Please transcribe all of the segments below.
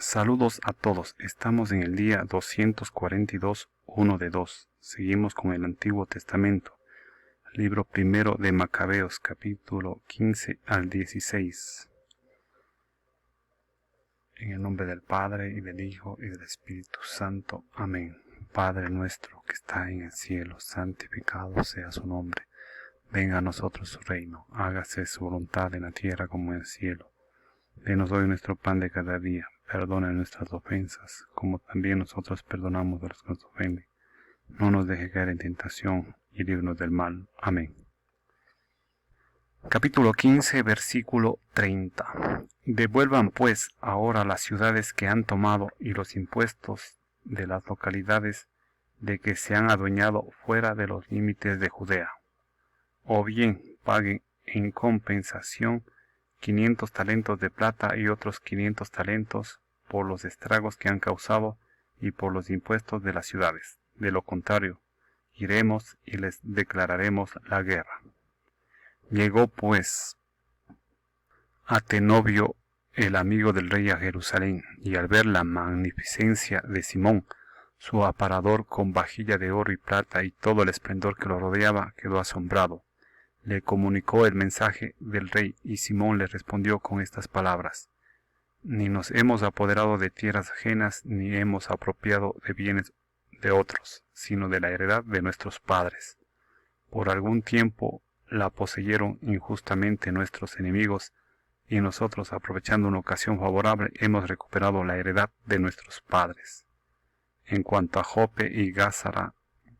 Saludos a todos. Estamos en el día 242, 1 de 2. Seguimos con el Antiguo Testamento. Libro primero de Macabeos, capítulo 15 al 16. En el nombre del Padre, y del Hijo, y del Espíritu Santo. Amén. Padre nuestro que está en el cielo, santificado sea su nombre. Venga a nosotros su reino. Hágase su voluntad en la tierra como en el cielo. Denos hoy nuestro pan de cada día. Perdona nuestras ofensas, como también nosotros perdonamos a los que nos ofenden. No nos deje caer en tentación, y líbranos del mal. Amén. Capítulo 15, versículo 30. Devuelvan pues ahora las ciudades que han tomado y los impuestos de las localidades de que se han adueñado fuera de los límites de Judea. O bien paguen en compensación 500 talentos de plata y otros 500 talentos por los estragos que han causado y por los impuestos de las ciudades. De lo contrario, iremos y les declararemos la guerra. Llegó pues Atenobio, el amigo del rey, a Jerusalén, y al ver la magnificencia de Simón, su aparador con vajilla de oro y plata y todo el esplendor que lo rodeaba, quedó asombrado. Le comunicó el mensaje del rey, y Simón le respondió con estas palabras: Ni nos hemos apoderado de tierras ajenas, ni hemos apropiado de bienes de otros, sino de la heredad de nuestros padres. Por algún tiempo la poseyeron injustamente nuestros enemigos, y nosotros, aprovechando una ocasión favorable, hemos recuperado la heredad de nuestros padres. En cuanto a Jope y Gázara,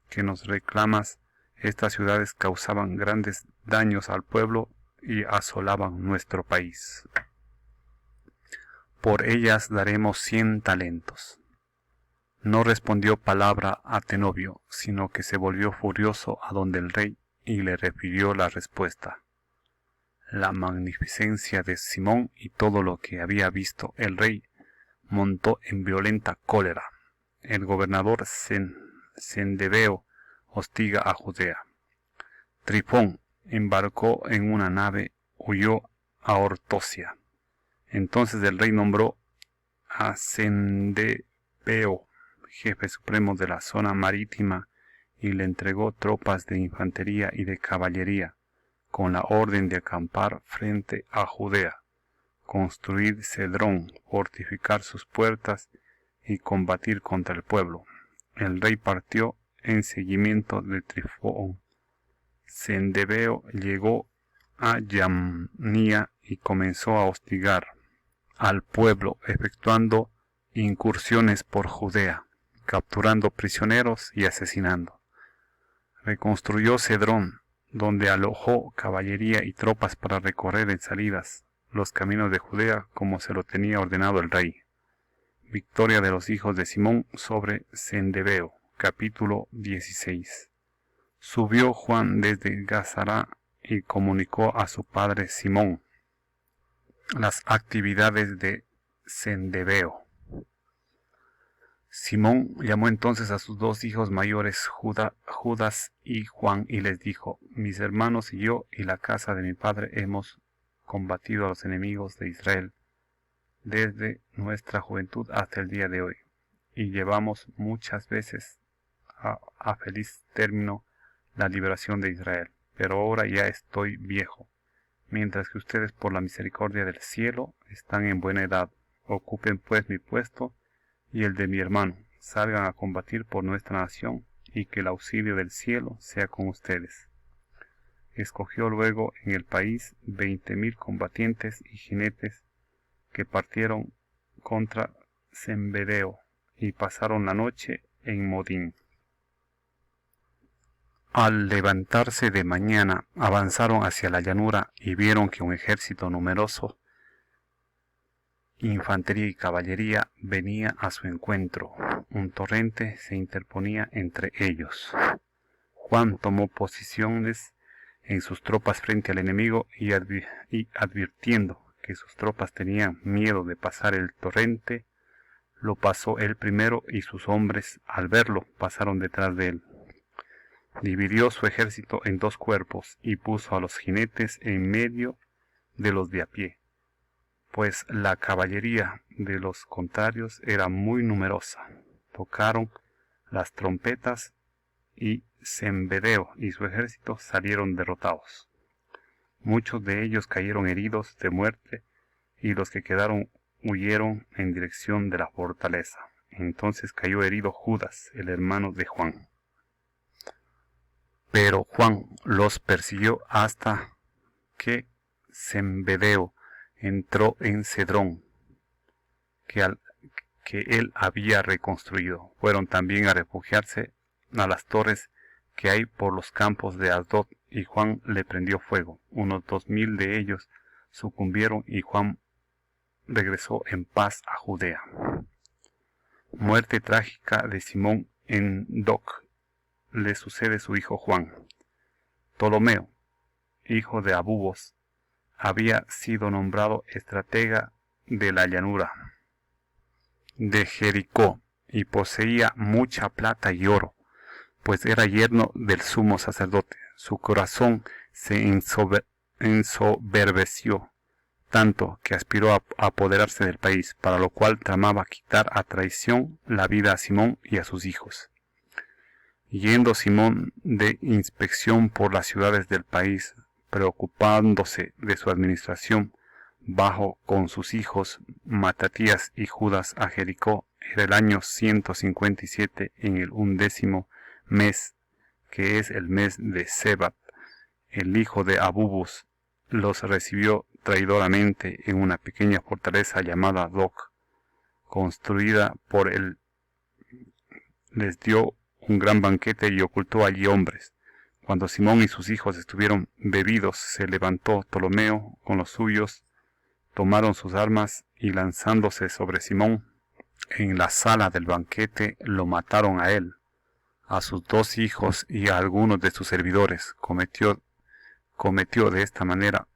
que nos reclamas, estas ciudades causaban grandes daños al pueblo y asolaban nuestro país. Por ellas daremos 100 talentos. No respondió palabra Atenobio, sino que se volvió furioso a donde el rey y le refirió la respuesta, la magnificencia de Simón y todo lo que había visto el rey. Montó en violenta cólera. El gobernador Sendebeo hostiga a Judea. Trifón embarcó en una nave, huyó a Ortosia. Entonces el rey nombró a Sendebeo jefe supremo de la zona marítima y le entregó tropas de infantería y de caballería, con la orden de acampar frente a Judea, construir Cedrón, fortificar sus puertas y combatir contra el pueblo. El rey partió en seguimiento de Trifón. Sendebeo llegó a Yamnia y comenzó a hostigar al pueblo, efectuando incursiones por Judea, capturando prisioneros y asesinando. Reconstruyó Cedrón, donde alojó caballería y tropas para recorrer en salidas los caminos de Judea como se lo tenía ordenado el rey. Victoria de los hijos de Simón sobre Sendebeo. Capítulo 16. Subió Juan desde Gázara y comunicó a su padre Simón las actividades de Sendebeo. Simón llamó entonces a sus dos hijos mayores, Judas y Juan, y les dijo: Mis hermanos y yo y la casa de mi padre hemos combatido a los enemigos de Israel desde nuestra juventud hasta el día de hoy, y llevamos muchas veces a feliz término la liberación de Israel. Pero ahora ya estoy viejo, mientras que ustedes, por la misericordia del cielo, están en buena edad. Ocupen pues mi puesto y el de mi hermano, salgan a combatir por nuestra nación, y que el auxilio del cielo sea con ustedes. Escogió luego en el país 20,000 combatientes y jinetes que partieron contra Sendebeo y pasaron la noche en Modín. Al levantarse de mañana, avanzaron hacia la llanura y vieron que un ejército numeroso, infantería y caballería, venía a su encuentro. Un torrente se interponía entre ellos. Juan tomó posiciones en sus tropas frente al enemigo y advirtiendo que sus tropas tenían miedo de pasar el torrente, lo pasó él primero, y sus hombres, al verlo, pasaron detrás de él. Dividió su ejército en 2 cuerpos y puso a los jinetes en medio de los de a pie. pues la caballería de los contrarios era muy numerosa. Tocaron las trompetas y Cembedeo y su ejército salieron derrotados. Muchos de ellos cayeron heridos de muerte y los que quedaron huyeron en dirección de la fortaleza. Entonces cayó herido Judas, el hermano de Juan. Pero Juan los persiguió hasta que Cembedeo entró en Cedrón, que él había reconstruido. Fueron también a refugiarse a las torres que hay por los campos de Asdod, y Juan le prendió fuego. Unos 2000 de ellos sucumbieron y Juan regresó en paz a Judea. Muerte trágica de Simón en Doc. Le sucede su hijo Juan. Ptolomeo, hijo de Abubos, había sido nombrado estratega de la llanura de Jericó y poseía mucha plata y oro, pues era yerno del sumo sacerdote. Su corazón se ensoberbeció tanto que aspiró a apoderarse del país, para lo cual tramaba quitar a traición la vida a Simón y a sus hijos. Yendo Simón de inspección por las ciudades del país, preocupándose de su administración, bajó con sus hijos Matatías y Judas a Jericó. Era el año 157 en el 11º mes, que es el mes de Sebat. El hijo de Abubos los recibió traidoramente en una pequeña fortaleza llamada Doc, construida por él. Les dio un gran banquete y ocultó allí hombres. Cuando Simón y sus hijos estuvieron bebidos, se levantó Ptolomeo con los suyos, tomaron sus armas y lanzándose sobre Simón en la sala del banquete, lo mataron a él, a sus 2 hijos y a algunos de sus servidores. Cometió de esta manera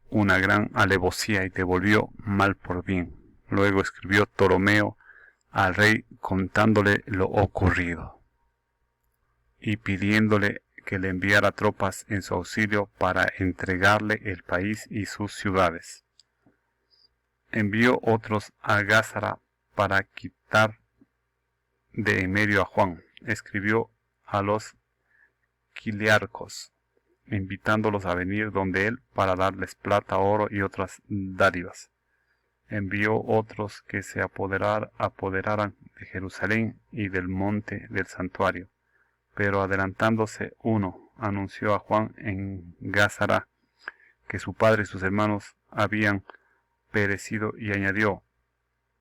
una gran alevosía y devolvió mal por bien. Luego escribió Ptolomeo al rey contándole lo ocurrido y pidiéndole que le enviara tropas en su auxilio para entregarle el país y sus ciudades. Envió otros a Gázara para quitar de en medio a Juan. Escribió a los quiliarcos, invitándolos a venir donde él para darles plata, oro y otras dádivas. Envió otros que se apoderaran de Jerusalén y del monte del santuario. Pero adelantándose uno, anunció a Juan en Gázara que su padre y sus hermanos habían perecido y añadió: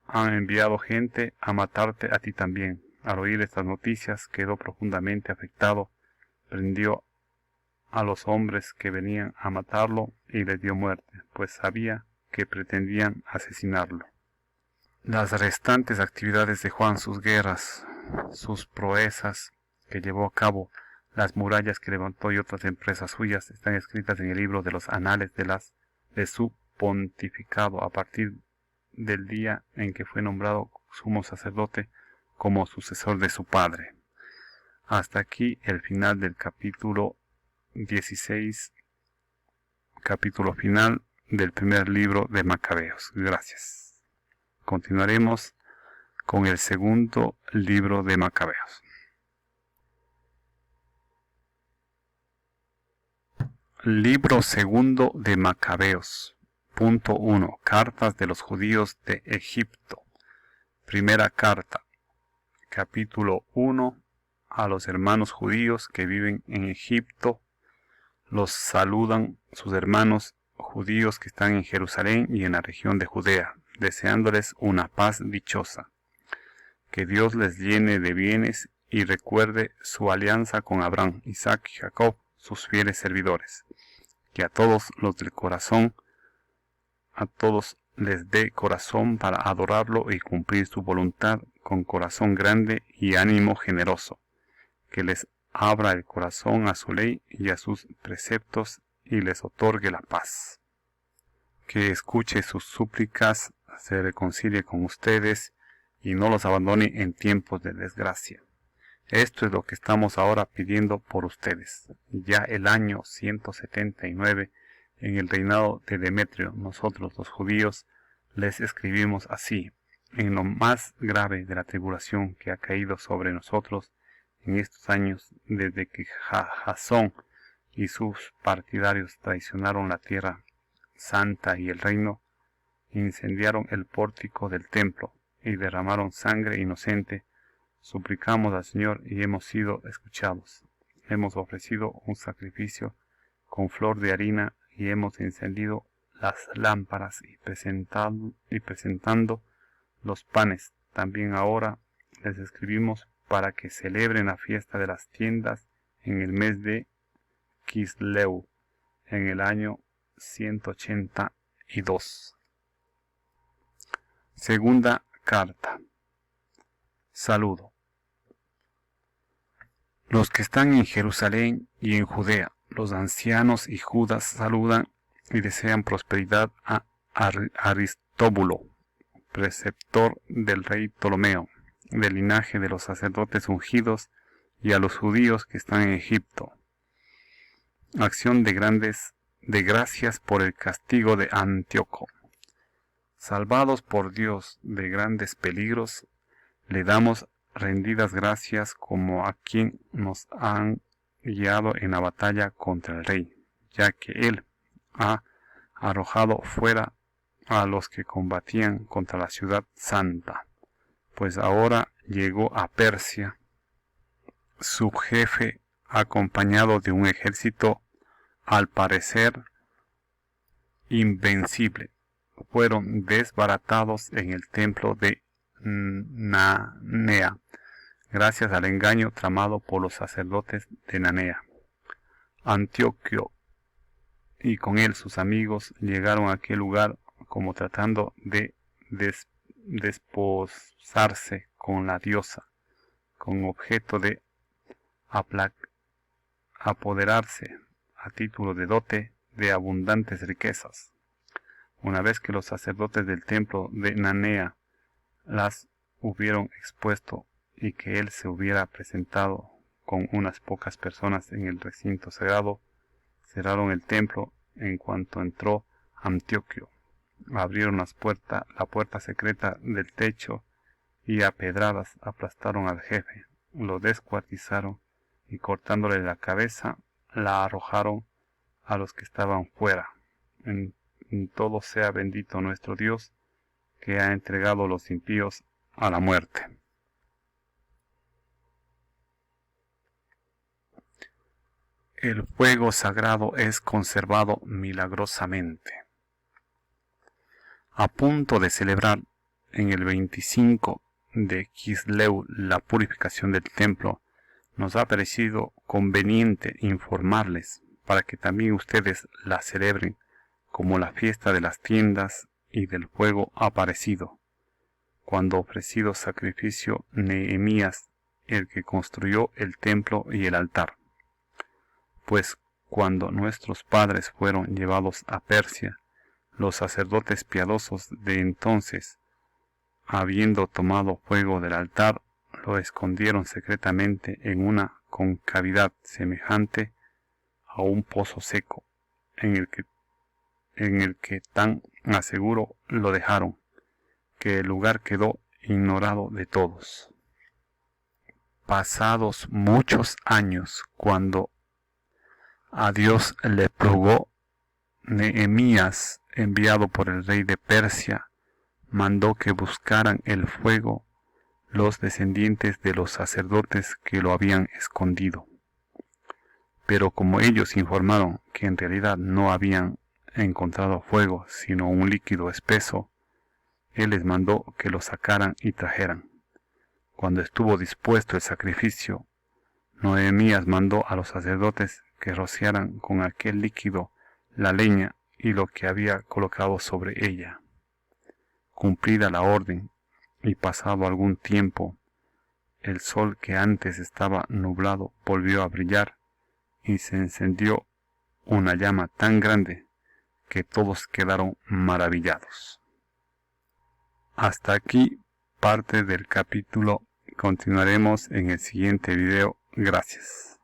han enviado gente a matarte a ti también. Al oír estas noticias quedó profundamente afectado, prendió a los hombres que venían a matarlo y les dio muerte, pues sabía que pretendían asesinarlo. Las restantes actividades de Juan, sus guerras, sus proezas que llevó a cabo, las murallas que levantó y otras empresas suyas están escritas en el libro de los anales de su pontificado a partir del día en que fue nombrado sumo sacerdote como sucesor de su padre. Hasta aquí el final del capítulo 16, capítulo final del primer libro de Macabeos. Gracias. Continuaremos con el segundo libro de Macabeos. Libro segundo de Macabeos. Punto 1. Cartas de los judíos de Egipto. Primera carta. Capítulo 1. A los hermanos judíos que viven en Egipto. Los saludan sus hermanos judíos que están en Jerusalén y en la región de Judea, deseándoles una paz dichosa. Que Dios les llene de bienes y recuerde su alianza con Abraham, Isaac y Jacob, sus fieles servidores. Que a todos los del corazón, a todos les dé corazón para adorarlo y cumplir su voluntad con corazón grande y ánimo generoso. Que les abra el corazón a su ley y a sus preceptos y les otorgue la paz. Que escuche sus súplicas, se reconcilie con ustedes y no los abandone en tiempos de desgracia. Esto es lo que estamos ahora pidiendo por ustedes. Ya el año 179, en el reinado de Demetrio, nosotros los judíos les escribimos así: en lo más grave de la tribulación que ha caído sobre nosotros en estos años, desde que Jasón y sus partidarios traicionaron la tierra santa y el reino, incendiaron el pórtico del templo y derramaron sangre inocente, suplicamos al Señor y hemos sido escuchados. Hemos ofrecido un sacrificio con flor de harina y hemos encendido las lámparas y presentando los panes. También ahora les escribimos para que celebren la fiesta de las tiendas en el mes de Kisleu, en el año 182. Segunda carta. Saludo. Los que están en Jerusalén y en Judea, los ancianos y Judas saludan y desean prosperidad a Aristóbulo, preceptor del rey Ptolomeo, del linaje de los sacerdotes ungidos, y a los judíos que están en Egipto. Acción de gracias por el castigo de Antíoco. Salvados por Dios de grandes peligros, le damos rendidas gracias como a quien nos han guiado en la batalla contra el rey, ya que él ha arrojado fuera a los que combatían contra la ciudad santa, pues ahora llegó a Persia su jefe acompañado de un ejército al parecer invencible. Fueron desbaratados en el templo de Nanea, gracias al engaño tramado por los sacerdotes de Nanea. Antíoco y con él sus amigos llegaron a aquel lugar como tratando de desposarse con la diosa, con objeto de apoderarse a título de dote de abundantes riquezas. Una vez que los sacerdotes del templo de Nanea las hubieron expuesto y que él se hubiera presentado con unas pocas personas en el recinto sagrado, cerraron el templo. En cuanto entró Antíoco, abrieron la puerta secreta del techo y a pedradas aplastaron al jefe, lo descuartizaron y cortándole la cabeza la arrojaron a los que estaban fuera. En todo sea bendito nuestro Dios, que ha entregado a los impíos a la muerte. El fuego sagrado es conservado milagrosamente. A punto de celebrar en el 25 de Kisleu la purificación del templo, nos ha parecido conveniente informarles para que también ustedes la celebren como la fiesta de las tiendas y del fuego aparecido, cuando ofrecido sacrificio Nehemías, el que construyó el templo y el altar. Pues cuando nuestros padres fueron llevados a Persia, los sacerdotes piadosos de entonces, habiendo tomado fuego del altar, lo escondieron secretamente en una concavidad semejante a un pozo seco, en el que tan a seguro lo dejaron, que el lugar quedó ignorado de todos. Pasados muchos años, cuando a Dios le plugó, Nehemías, enviado por el rey de Persia, mandó que buscaran el fuego los descendientes de los sacerdotes que lo habían escondido. Pero como ellos informaron que en realidad no habían encontrado fuego, sino un líquido espeso, él les mandó que lo sacaran y trajeran. Cuando estuvo dispuesto el sacrificio, Nehemías mandó a los sacerdotes que rociaran con aquel líquido la leña y lo que había colocado sobre ella. Cumplida la orden, y pasado algún tiempo, el sol que antes estaba nublado volvió a brillar, y se encendió una llama tan grande que todos quedaron maravillados. Hasta aquí parte del capítulo. Continuaremos en el siguiente video. Gracias.